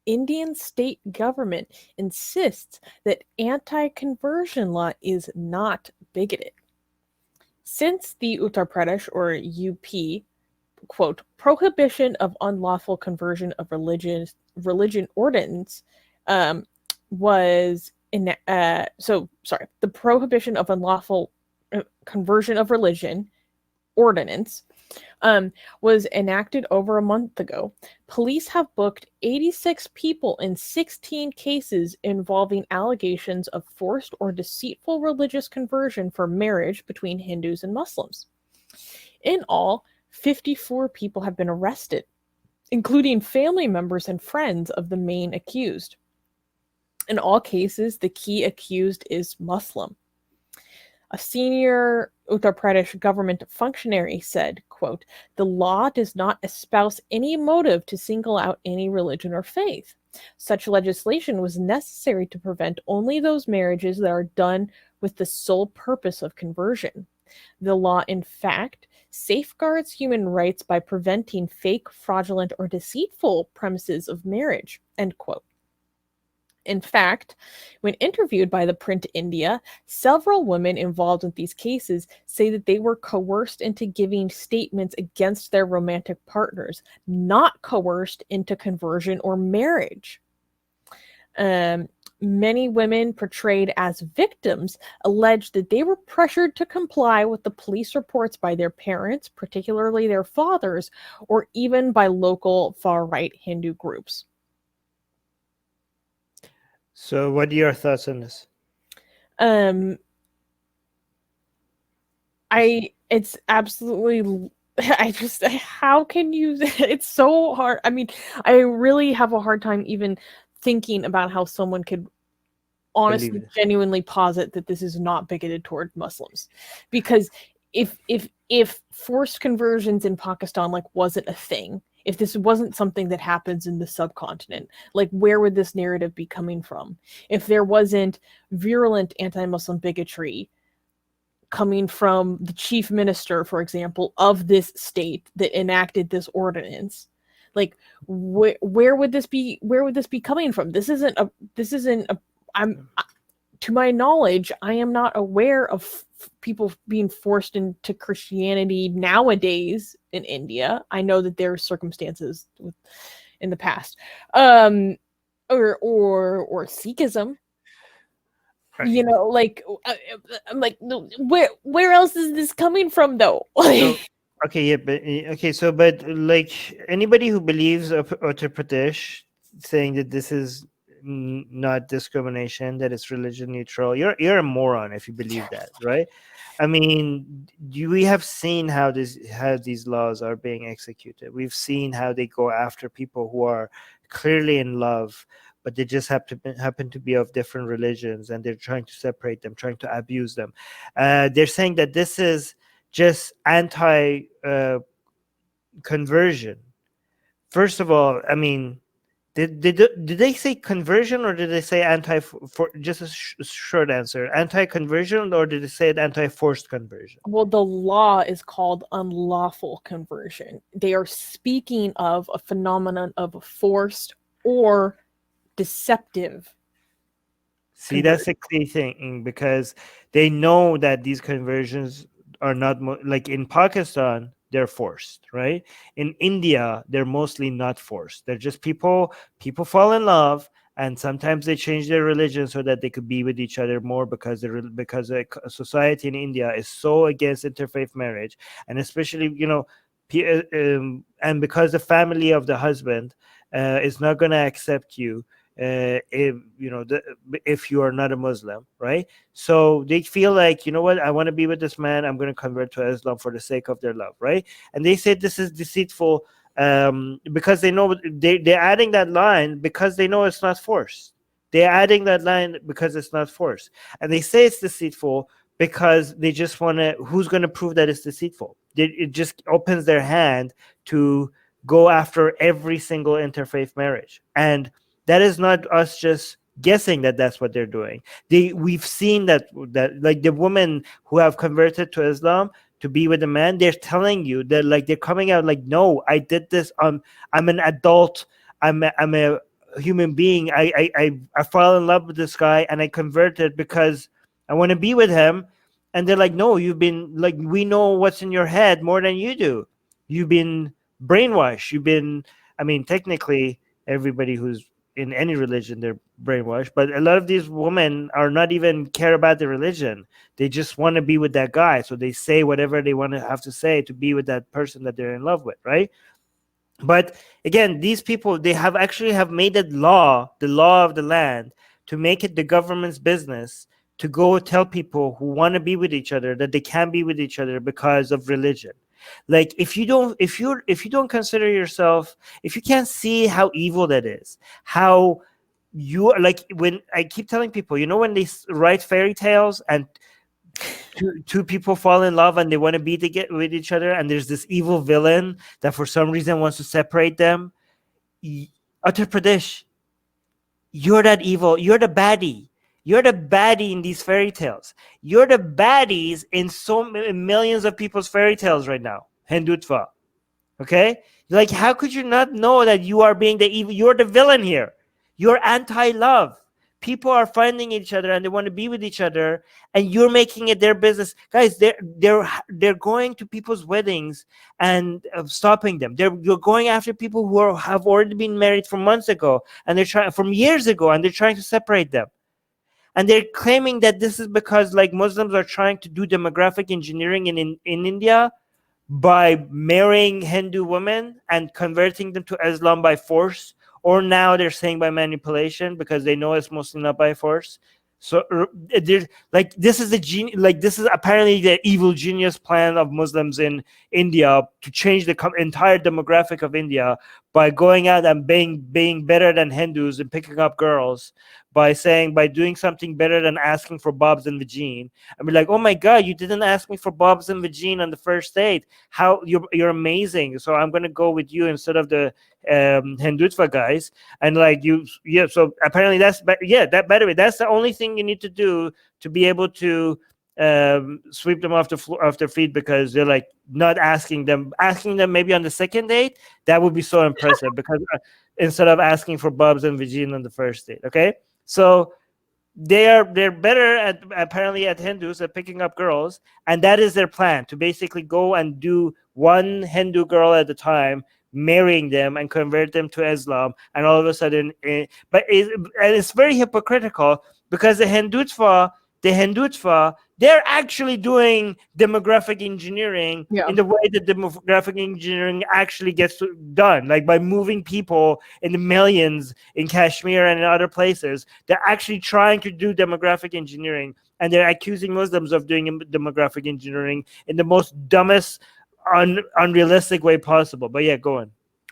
Indian state government insists that anti-conversion law is not bigoted. Since the Uttar Pradesh or UP quote prohibition of unlawful conversion of religion ordinance um, was in the prohibition of unlawful conversion of religion ordinance was enacted over a month ago. Police have booked 86 people in 16 cases involving allegations of forced or deceitful religious conversion for marriage between Hindus and Muslims. In all, 54 people have been arrested, including family members and friends of the main accused. In all cases, the key accused is Muslim. A senior Uttar Pradesh government functionary said, quote, "The law does not espouse any motive to single out any religion or faith. Such legislation was necessary to prevent only those marriages that are done with the sole purpose of conversion. The law, in fact, safeguards human rights by preventing fake, fraudulent, or deceitful premises of marriage," end quote. In fact, when interviewed by ThePrint India, several women involved in these cases say that they were coerced into giving statements against their romantic partners, not coerced into conversion or marriage. Many women portrayed as victims alleged that they were pressured to comply with the police reports by their parents, particularly their fathers, or even by local far-right Hindu groups. So what are your thoughts on this? It's absolutely, how can you, it's so hard. I mean, I really have a hard time even thinking about how someone could honestly, genuinely posit that this is not bigoted toward Muslims. Because if forced conversions in Pakistan wasn't a thing, if this wasn't something that happens in the subcontinent, where would this narrative be coming from? If there wasn't virulent anti-Muslim bigotry coming from the chief minister, for example, of this state that enacted this ordinance, where would this be coming from? This isn't a to my knowledge, I am not aware of people being forced into Christianity nowadays in India. I know that there are circumstances in the past, or Sikhism. Right. You know, I'm where else is this coming from, though? So, but anybody who believes Uttar Pradesh saying that this is not discrimination, that it's religion neutral, you're a moron if you believe that, right? I mean, we have seen how these laws are being executed. We've seen how they go after people who are clearly in love, but they just happen to be of different religions, and they're trying to separate them, trying to abuse them. They're saying that this is just anti-conversion. First of all, I mean, did they say conversion, or did they say for just a short answer, anti-conversion, or did they say anti-forced conversion? Well, the law is called unlawful conversion. They are speaking of a phenomenon of forced or deceptive. See, that's a key thing, because they know that these conversions are not like in Pakistan, they're forced, right? In India, they're mostly not forced. They're just people fall in love, and sometimes they change their religion so that they could be with each other more, because a society in India is so against interfaith marriage, and especially and because the family of the husband is not going to accept you if you are not a Muslim, right? So they feel like, what, I want to be with this man, I'm going to convert to Islam for the sake of their love, right? And they say this is deceitful, because they know they're adding that line because they know it's not forced. They're adding that line because it's not forced, and they say it's deceitful because they just want to. Who's going to prove that it's deceitful? It just opens their hand to go after every single interfaith marriage, and that is not us just guessing that that's what they're doing. We've seen that like the women who have converted to Islam to be with a man, they're telling you that, they're coming out like, no, I did this. I'm an adult. I'm a human being. I fall in love with this guy and I converted because I want to be with him. And they're like, no, you've been like, we know what's in your head more than you do. You've been brainwashed. You've been, I mean, technically, everybody who's in any religion, they're brainwashed. But a lot of these women are not even care about the religion. They just want to be with that guy. So they say whatever they want to have to say to be with that person that they're in love with, right? But again, these people, they have actually have made it law, the law of the land, to make it the government's business to go tell people who want to be with each other that they can't be with each other because of religion. Like if you don't consider yourself, if you can't see how evil that is, how you like, when I keep telling people, when they write fairy tales and two people fall in love and they want to be to get with each other, and there's this evil villain that for some reason wants to separate them. Uttar Pradesh, you're that evil. You're the baddie. You're the baddie in these fairy tales. You're the baddies in millions of people's fairy tales right now. Hindutva. Okay? Like, how could you not know that you are being the evil? You're the villain here. You're anti-love. People are finding each other and they want to be with each other, and you're making it their business. Guys, they're going to people's weddings and stopping them. You're going after people who have already been married from months ago, and they're trying from years ago, and they're trying to separate them. And they're claiming that this is because like Muslims are trying to do demographic engineering in India by marrying Hindu women and converting them to Islam by force, or now they're saying by manipulation because they know it's mostly not by force. So there's like, this is this is apparently the evil genius plan of Muslims in India to change the entire demographic of India by going out and being better than Hindus and picking up girls, by doing something better than asking for bobs and vagine. I mean, like, oh my God, you didn't ask me for bobs and vagine on the first date. How you're amazing. So I'm gonna go with you instead of the Hindutva guys. And like so apparently that's, that, by the way, that's the only thing you need to do to be able to sweep them off their feet, because they're like not asking them maybe on the second date. That would be so impressive because instead of asking for bobs and vagine on the first date. Okay, so they're better at, apparently, at Hindus at picking up girls, and that is their plan, to basically go and do one Hindu girl at a time, marrying them and convert them to Islam, and all of a sudden, and it's very hypocritical, because the Hindutva, they're actually doing demographic engineering Yeah. in the way that demographic engineering actually gets done, like by moving people in the millions in Kashmir and in other places. They're actually trying to do demographic engineering, and they're accusing Muslims of doing demographic engineering in the most dumbest, unrealistic way possible. But yeah, go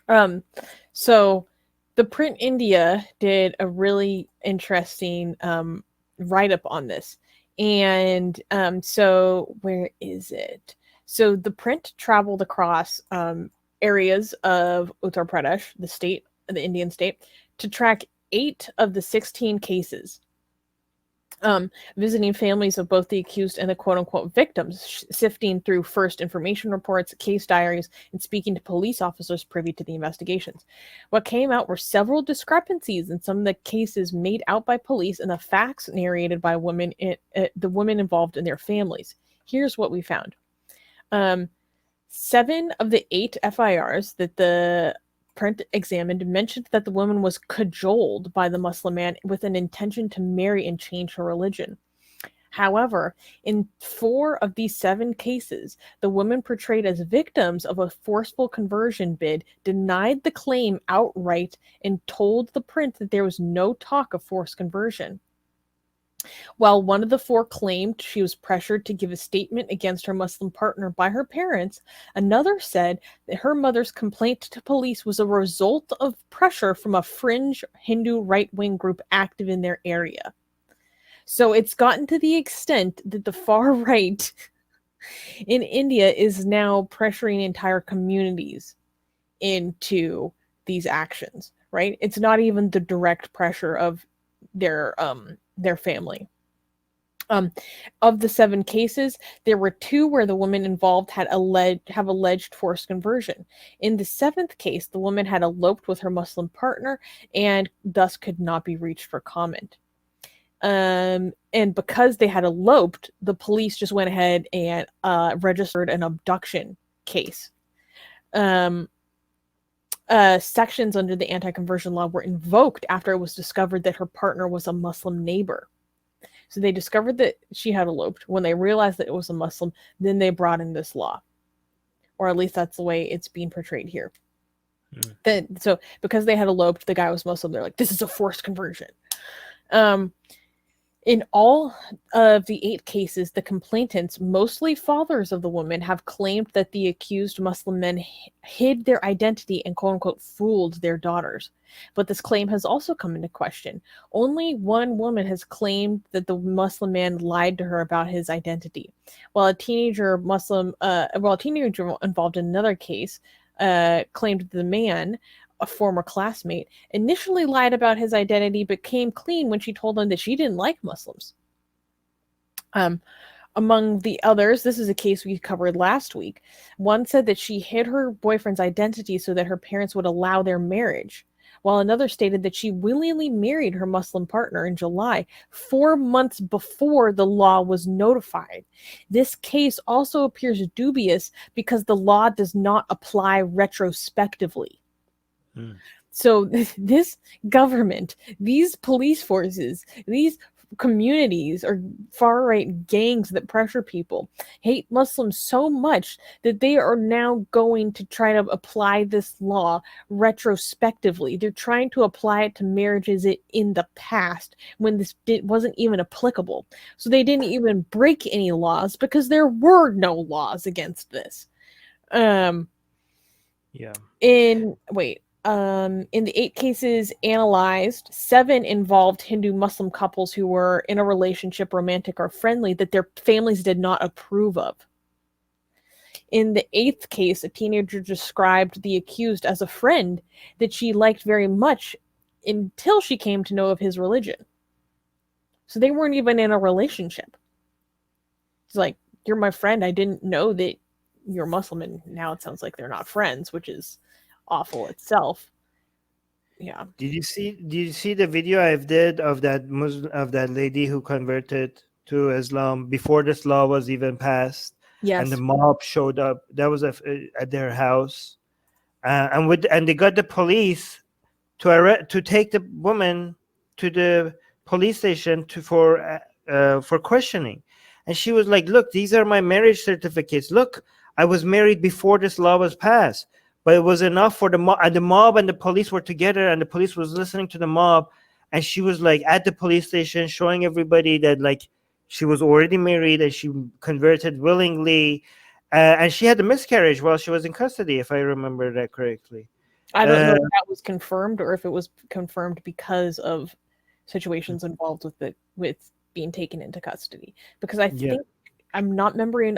on. So ThePrint India did a really interesting write-up on this. And so where is it? So ThePrint traveled across areas of Uttar Pradesh, the Indian state, to track 8 of the 16 cases, visiting families of both the accused and the quote-unquote victims, sifting through first information reports, case diaries, and speaking to police officers privy to the investigations. What came out were several discrepancies in some of the cases made out by police and the facts narrated by the women involved in their families. Here's what we found. 7 of the 8 FIRs that the Print examined mentioned that the woman was cajoled by the Muslim man with an intention to marry and change her religion. However, in 4 of these 7 cases, the women portrayed as victims of a forceful conversion bid denied the claim outright and told the Print that there was no talk of forced conversion. While one of the 4 claimed she was pressured to give a statement against her Muslim partner by her parents, another said that her mother's complaint to police was a result of pressure from a fringe Hindu right-wing group active in their area. So it's gotten to the extent that the far right in India is now pressuring entire communities into these actions, right? It's not even the direct pressure of their family. Of the 7 cases, there were 2 where the woman involved have alleged forced conversion. In the 7th case, the woman had eloped with her Muslim partner and thus could not be reached for comment. And because they had eloped, the police just went ahead and registered an abduction case. Sections under the anti-conversion law were invoked after it was discovered that her partner was a Muslim neighbor. So they discovered that she had eloped. When they realized that it was a Muslim, then they brought in this law. Or at least that's the way it's being portrayed here. So because they had eloped, the guy was Muslim, they're like, this is a forced conversion. In all of the 8 cases, the complainants, mostly fathers of the women, have claimed that the accused Muslim men hid their identity and quote-unquote fooled their daughters. But this claim has also come into question. Only one woman has claimed that the Muslim man lied to her about his identity, while a teenager involved in another case claimed the man, a former classmate, initially lied about his identity but came clean when she told him that she didn't like Muslims. Among the others, this is a case we covered last week. One said that she hid her boyfriend's identity so that her parents would allow their marriage, while another stated that she willingly married her Muslim partner in July, 4 months before the law was notified. This case also appears dubious because the law does not apply retrospectively. So this government, these police forces, these communities or far-right gangs that pressure people hate Muslims so much that they are now going to try to apply this law retrospectively. They're trying to apply it to marriages in the past when this wasn't even applicable. So they didn't even break any laws because there were no laws against this. In the 8 cases analyzed, 7 involved Hindu-Muslim couples who were in a relationship, romantic or friendly, that their families did not approve of. In the 8th case, a teenager described the accused as a friend that she liked very much until she came to know of his religion. So they weren't even in a relationship. It's like, you're my friend, I didn't know that you're Muslim, and now it sounds like they're not friends, which is awful itself. Yeah. Did you see the video I did of that lady who converted to Islam before this law was even passed? Yes. And the mob showed up. That was at their house, and they got the police to take the woman to the police station for questioning. And she was like, "Look, these are my marriage certificates. Look, I was married before this law was passed." But it was enough for the mob and the police were together, and the police was listening to the mob, and she was like at the police station showing everybody that like she was already married and she converted willingly, and she had a miscarriage while she was in custody, if I remember that correctly. I don't know if that was confirmed or if it was confirmed because of situations involved with being taken into custody. Because I think I'm not remembering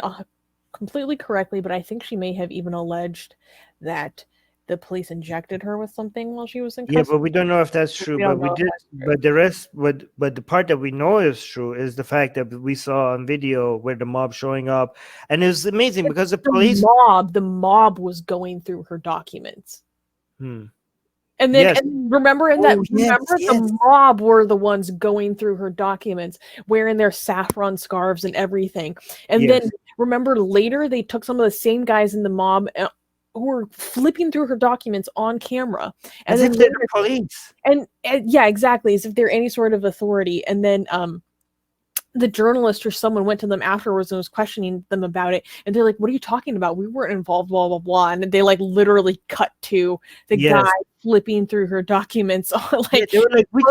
completely correctly, but I think she may have even alleged that the police injected her with something while she was in custody. Yeah, but we don't know if that's true. But the part that we know is true is the fact that we saw on video where the mob showing up, and it was amazing because the mob was going through her documents. Hmm. And then the mob were the ones going through her documents, wearing their saffron scarves and everything. And then remember later they took some of the same guys in the mob who were flipping through her documents on camera. And as if they're the police. And yeah, exactly, as if they're any sort of authority. And then the journalist or someone went to them afterwards and was questioning them about it, and they're like, "What are you talking about? We weren't involved, blah blah blah." And they like literally cut to the guy flipping through her documents. They were like, we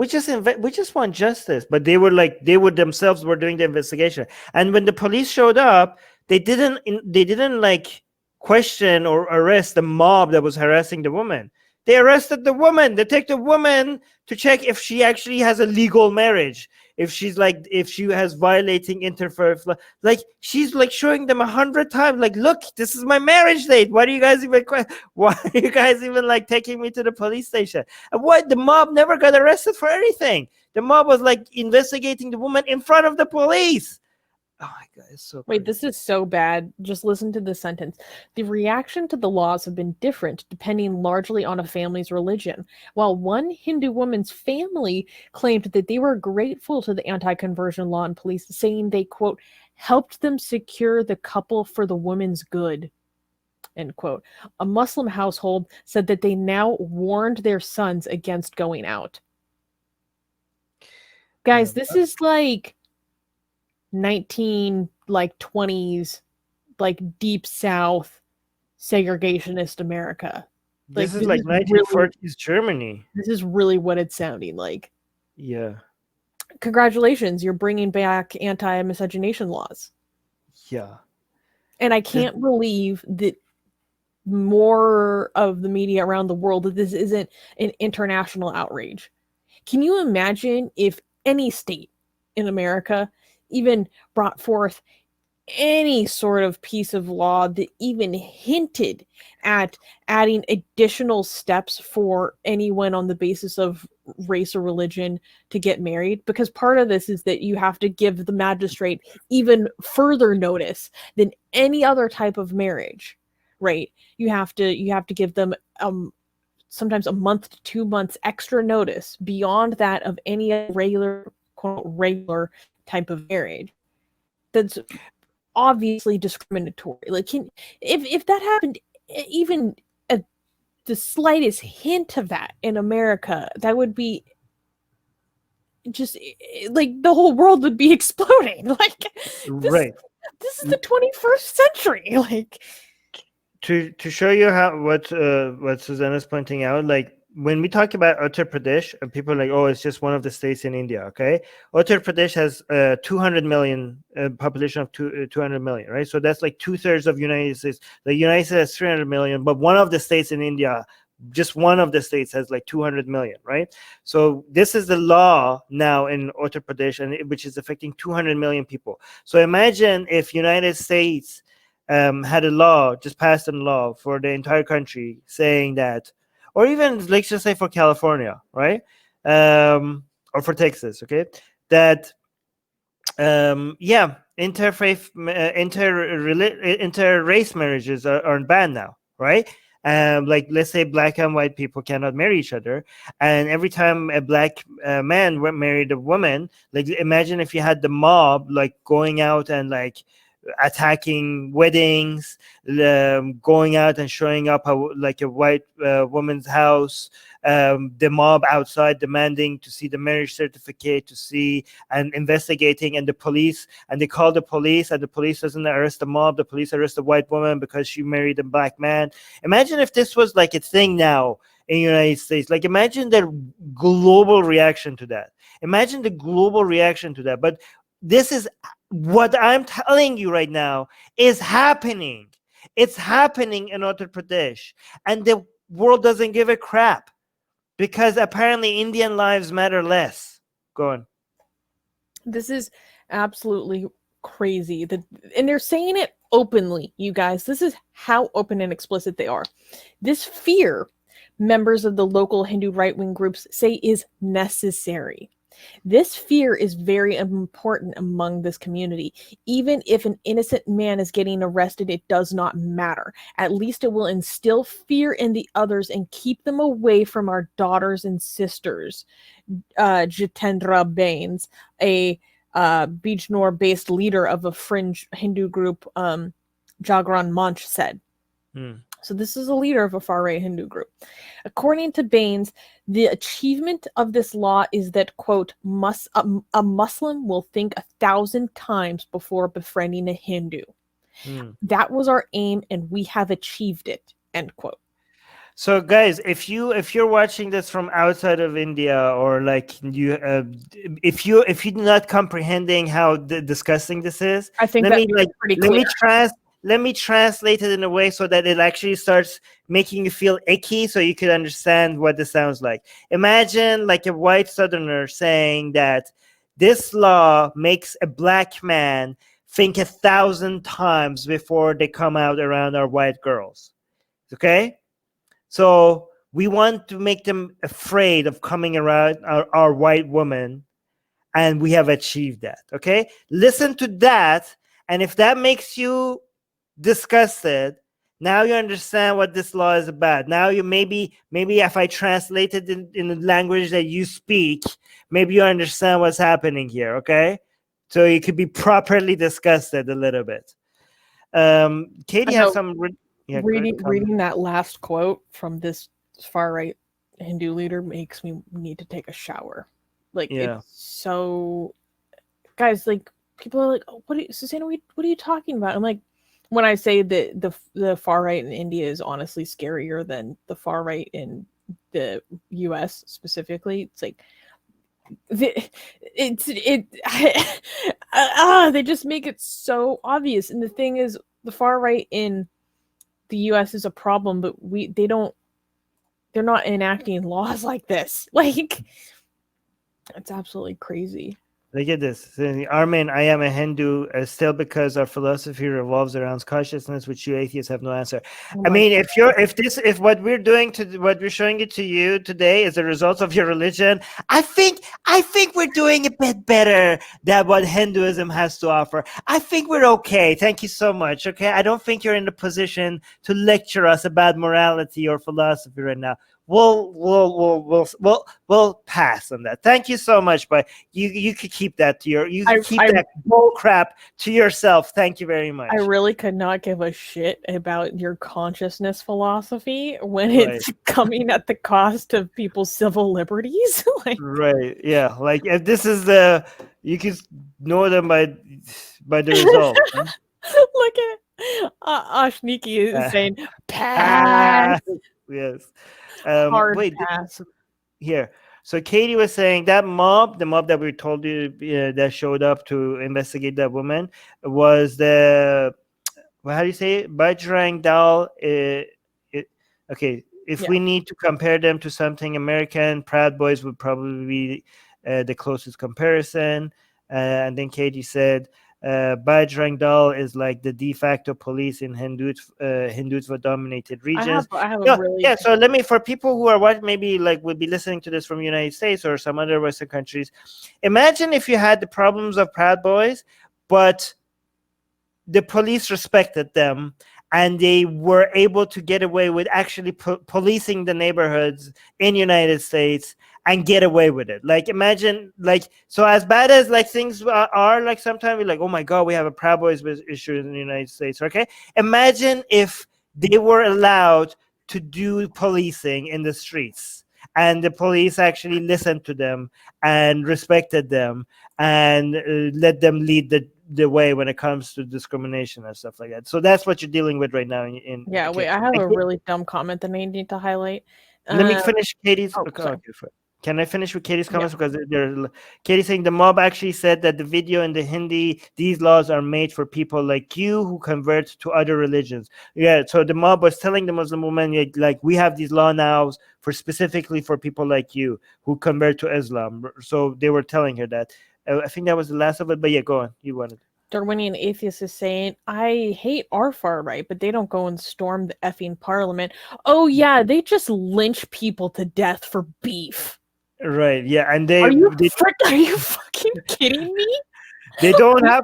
just want justice. But they were like, they themselves were doing the investigation. And when the police showed up, they didn't like question or arrest the mob that was harassing the woman. They arrested the woman. They take the woman to check if she actually has a legal marriage, if she's like, if she has violating interfaith, like she's like showing them 100 times, like, look, this is my marriage date. Why do you guys even why are you guys even like taking me to the police station? And what, the mob never got arrested for anything. The mob was like investigating the woman in front of the police. Oh my God, it's so Wait, crazy. this is so bad. Just listen to this sentence. The reaction to the laws have been different depending largely on a family's religion. While one Hindu woman's family claimed that they were grateful to the anti-conversion law and police, saying they, quote, helped them secure the couple for the woman's good, end quote. A Muslim household said that they now warned their sons against going out. Guys, this is like 20s, like deep South segregationist America. This is like 1940s Germany. This is really what it's sounding like. Yeah. Congratulations, you're bringing back anti-miscegenation laws. Yeah. And I can't believe that more of the media around the world, that this isn't an international outrage. Can you imagine if any state in America even brought forth any sort of piece of law that even hinted at adding additional steps for anyone on the basis of race or religion to get married? Because part of this is that you have to give the magistrate even further notice than any other type of marriage, right? You have to give them sometimes a month to 2 months extra notice beyond that of any regular, quote, regular type of marriage. That's obviously discriminatory. Like, if that happened, even the slightest hint of that in America, that would be just like the whole world would be exploding. Like, right. This is the 21st century. Like, to show you how what Susanna's pointing out, like when we talk about Uttar Pradesh, and people are like, oh, it's just one of the states in India. Okay, Uttar Pradesh has 200 million population of 200 million, right? So that's like 2/3 of United States. The United States has 300 million, but one of the states in India, just one of the states, has like 200 million, right? So this is the law now in Uttar Pradesh, and which is affecting 200 million people. So imagine if United States had a law, just passed a law for the entire country saying that, or even let's just say for California, right? Or for Texas, okay? That, yeah, interrace marriages are banned now, right? Like, let's say black and white people cannot marry each other, and every time a black man married a woman, like imagine if you had the mob like going out and like attacking weddings, going out and showing up like a white woman's house, the mob outside demanding to see the marriage certificate, to see and investigating, and the police, and they call the police, and the police doesn't arrest the mob, the police arrest the white woman because she married a black man. Imagine if this was like a thing now in the United States. Like, imagine the global reaction to that. Imagine the global reaction to that. But this is what I'm telling you right now is happening. It's happening in Uttar Pradesh, and the world doesn't give a crap because apparently Indian lives matter less. Go on. This is absolutely crazy. And they're saying it openly, you guys. This is how open and explicit they are. This fear, members of the local Hindu right-wing groups say, is necessary. This fear is very important among this community. Even if an innocent man is getting arrested, it does not matter. At least it will instill fear in the others and keep them away from our daughters and sisters. Jitendra Bains, a Bijnor-based leader of a fringe Hindu group, Jagran Manch, said. So this is a leader of a far-right Hindu group. According to Baines, the achievement of this law is that, quote, a Muslim will think 1,000 times before befriending a Hindu. That was our aim, and we have achieved it, end quote. So guys, if you're watching this from outside of India, or like you, if you're not comprehending how disgusting this is, I think let me let me translate it in a way so that it actually starts making you feel icky so you could understand what this sounds like. Imagine like a white southerner saying that this law makes a black man think 1,000 times before they come out around our white girls. Okay? So we want to make them afraid of coming around our white woman, and we have achieved that. Okay? Listen to that, and if that makes you disgusted, now you understand what this law is about. Now you maybe if I translate it in the language that you speak, maybe you understand what's happening here. Okay? So you could be properly disgusted a little bit. Katie has some... Yeah, reading that last quote from this far right Hindu leader makes me need to take a shower. Like, it's so, guys, like, people are like, oh, Susanna, what are you talking about? I'm like, when I say that the far right in India is honestly scarier than the far right in the US specifically, it's like, they just make it so obvious. And the thing is, the far right in the US is a problem, but they're not enacting laws like this. Like, it's absolutely crazy. Look at this. Armin, I am a Hindu still because our philosophy revolves around consciousness, which you atheists have no answer. I mean, if what we're doing what we're showing it to you today is a result of your religion, I think we're doing a bit better than what Hinduism has to offer. I think we're okay. Thank you so much. Okay, I don't think you're in the position to lecture us about morality or philosophy right now. We'll pass on that. Thank you so much, but you could keep that to that bull crap to yourself. Thank you very much. I really could not give a shit about your consciousness philosophy when it's coming at the cost of people's civil liberties. Right? Yeah. Like if this is you can know them by the result. Look at Ashniki is saying pass. Yes. Hard pass. Here. So Katie was saying that the mob that we told you that showed up to investigate that woman was how do you say it? Bajrang Dal. Okay, if we need to compare them to something American, Proud Boys would probably be the closest comparison. And then Katie said, Bajrang Dal is like the de facto police in Hindutva-dominated regions. So let me, for people who are maybe like would be listening to this from the United States or some other Western countries, imagine if you had the problems of Proud Boys, but the police respected them and they were able to get away with actually policing the neighborhoods in United States and get away with it. Like, imagine, like, so as bad as like things are, like sometimes we're like, oh my God, we have a Proud Boys issue in the United States. Okay, imagine if they were allowed to do policing in the streets and the police actually listened to them and respected them and let them lead the way when it comes to discrimination and stuff like that. So that's what you're dealing with right now. Wait, I have a really dumb comment that I need to highlight. Let me finish Katie's. Can I finish with Katie's comments? Because Katie's saying the mob actually said that the video in the Hindi, these laws are made for people like you who convert to other religions. Yeah, so the mob was telling the Muslim woman, like, we have these law now specifically for people like you who convert to Islam. So they were telling her that. I think that was the last of it, but yeah, go on. You wanted. Darwinian Atheist is saying, I hate our far right, but they don't go and storm the effing parliament. Oh yeah, they just lynch people to death for beef. Right, yeah, and are you fucking kidding me? They don't have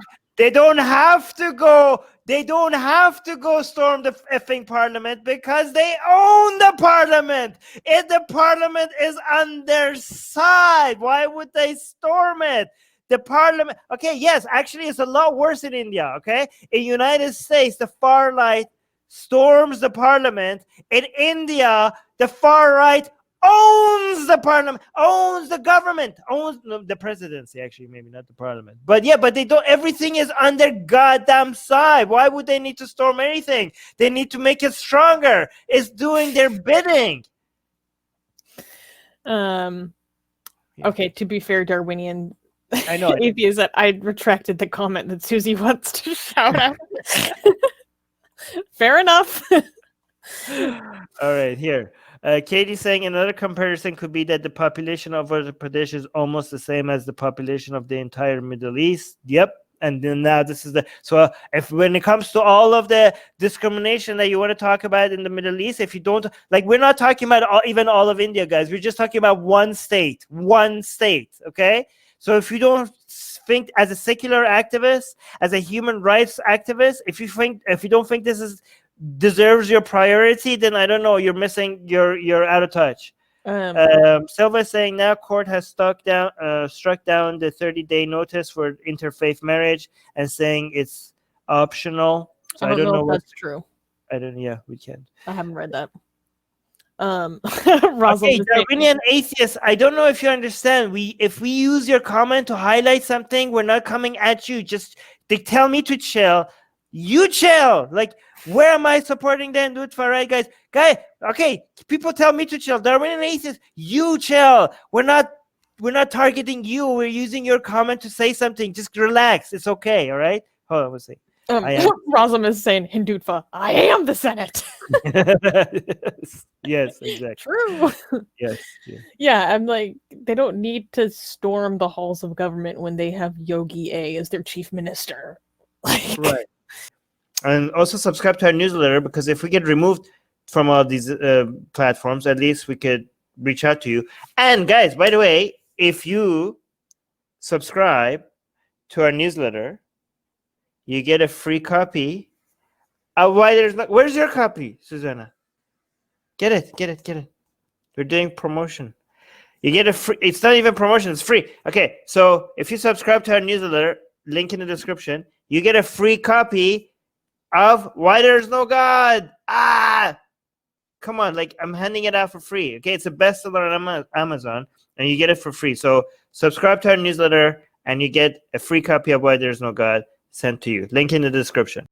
to go storm the effing parliament because they own the parliament. If the parliament is on their side, why would they storm it? The parliament, okay, yes, actually it's a lot worse in India, okay? In United States, the far right storms the parliament. In India, the far right owns the parliament, owns the government, owns the presidency, actually, maybe not the parliament. But yeah, but they don't, everything is on their goddamn side. Why would they need to storm anything? They need to make it stronger. It's doing their bidding. Okay, to be fair, Darwinian, I know. Atheist, that I retracted the comment that Susie wants to shout out. Fair enough. All right, here. Katie's saying another comparison could be that the population of Uttar Pradesh is almost the same as the population of the entire Middle East. Yep. And then now this is the if when it comes to all of the discrimination that you want to talk about in the Middle East, if you don't like, we're not talking about even all of India, guys. We're just talking about one state, okay? So if you don't think as a secular activist, as a human rights activist, if you don't think this is deserves your priority, then I don't know, you're you're out of touch. Silva is saying now court has struck down the 30-day notice for interfaith marriage and saying it's optional. So I don't know if that's true. Yeah, we can. I haven't read that. Okay, Darwinian atheist, I don't know if you understand. If we use your comment to highlight something, we're not coming at you. Just they tell me to chill. You chill. Like, where am I supporting them? Do it for right, guys. Okay, people tell me to chill. Darwinian atheist, you chill. We're not targeting you. We're using your comment to say something. Just relax. It's okay. All right. Hold on, we'll see. Razam is saying, Hindutva, I am the Senate. Yes, exactly. True. Yes. Yeah, I'm like, they don't need to storm the halls of government when they have Yogi A as their chief minister. Right. And also subscribe to our newsletter, because if we get removed from all these platforms, at least we could reach out to you. And guys, by the way, if you subscribe to our newsletter, you get a free copy. Where's your copy, Susanna? Get it. We're doing promotion. You get a free. It's not even promotion. It's free. Okay, so if you subscribe to our newsletter, link in the description, you get a free copy of Why There's No God. Come on, like, I'm handing it out for free. Okay, it's a bestseller on Amazon, and you get it for free. So subscribe to our newsletter, and you get a free copy of Why There's No God sent to you. Link in the description.